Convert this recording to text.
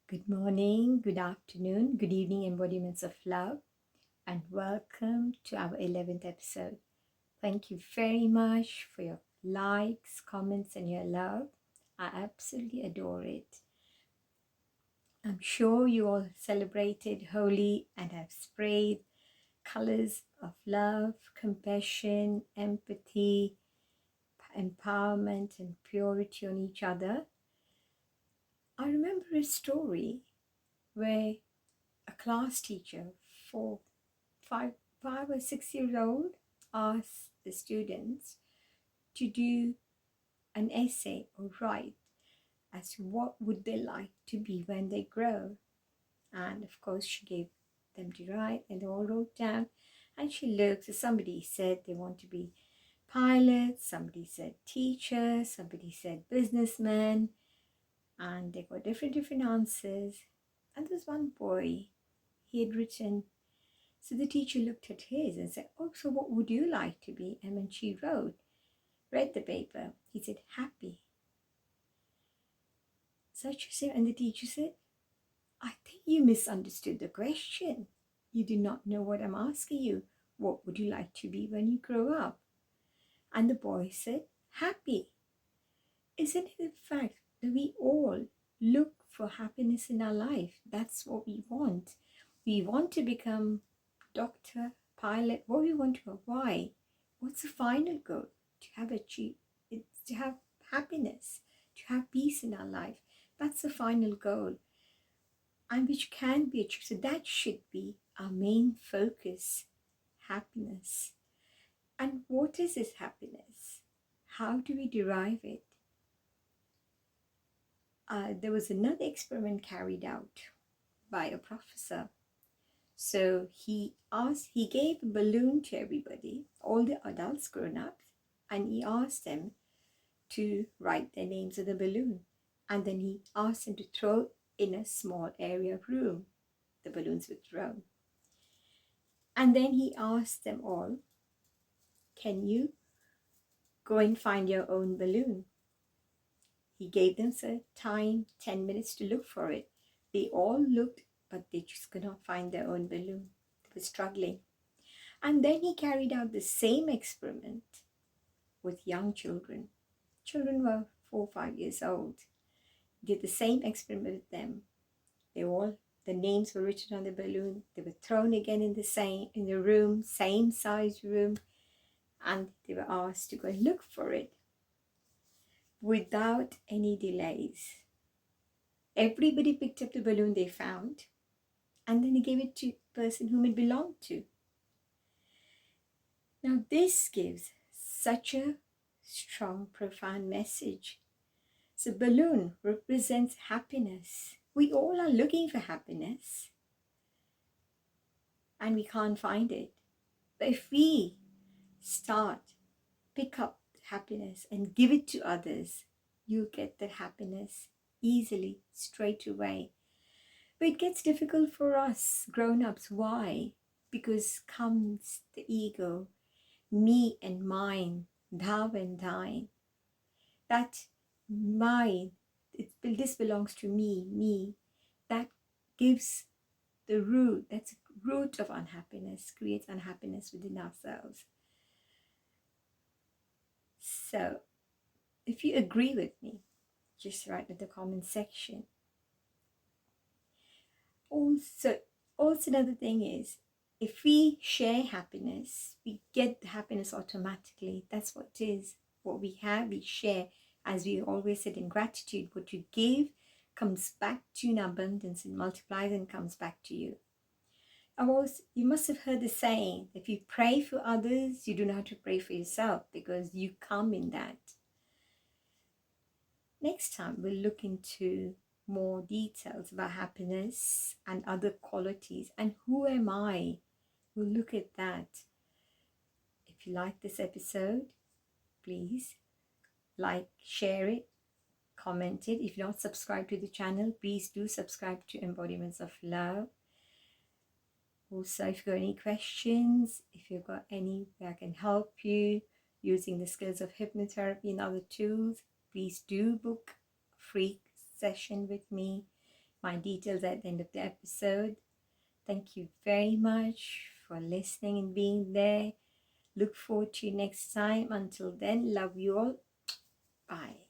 Good morning, good afternoon, good evening, embodiments of love, and welcome to our 11th episode. Thank you very much for your likes, comments, and your love. I absolutely adore it. I'm sure you all celebrated Holi and have sprayed colors of love, compassion, empathy, empowerment, and purity on each other. I remember a story where a class teacher, for five, 5 or 6 years old, asked the students to do an essay or write as to what would they like to be when they grow. And of course, she gave them to write, and they all wrote down. And she looked. So somebody said they want to be pilots. Somebody said teacher. Somebody said businessman. And they got different answers. And there was one boy. He had written. So the teacher looked at his and said, "Oh, so what would you like to be?" And when she read the paper, he said, "Happy." So she said, and the teacher said, "I think you misunderstood the question. You do not know what I'm asking you. What would you like to be when you grow up?" And the boy said, "Happy." Isn't it the fact that we all look for happiness in our life? That's what we want. We want to become doctor, pilot, what we want to. Why? What's the final goal? To have achieved, it's to have happiness, to have peace in our life. That's the final goal, and which can be achieved. So that should be our main focus, happiness. And what is this happiness? How do we derive it? There was another experiment carried out by a professor. So he gave a balloon to everybody, all the adults, grown ups, and he asked them to write their names on the balloon. And then he asked them to throw in a small area of room. The balloons were thrown. And then he asked them all, "Can you go and find your own balloon?" He gave them some time, 10 minutes to look for it. They all looked, but they just could not find their own balloon. They were struggling. And then he carried out the same experiment with young children. Children were 4 or 5 years old. He did the same experiment with them. The names were written on the balloon. They were thrown again in the room, same size room, and they were asked to go and look for it without any delays. Everybody picked up the balloon they found, and then he gave it to the person whom it belonged to. Now this gives such a strong, profound message. So balloon represents happiness. We all are looking for happiness, and we can't find it. But if we pick up happiness and give it to others, you get that happiness easily, straight away. But it gets difficult for us grown-ups. Why? Because comes the ego, me and mine, thou and thine. That mine, this belongs to me. That gives the root, that's the root of unhappiness, creates unhappiness within ourselves. So if you agree with me, just write in the comment section. Also another thing is, if we share happiness, we get the happiness automatically. That's what it is. What we have, we share. As we always said in gratitude, what you give comes back to you in abundance. It multiplies and comes back to you. You must have heard the saying, if you pray for others, you do not have to pray for yourself, because you come in that. Next time, we'll look into more details about happiness and other qualities, and who am I? We'll look at that. If you like this episode, please like, share it, comment it. If you're not subscribed to the channel, please do subscribe to Embodiments of Love. Also, if you've got any questions, if you've got any where I can help you using the skills of hypnotherapy and other tools, please do book a free session with me. My details at the end of the episode. Thank you very much for listening and being there. Look forward to you next time. Until then, love you all. Bye.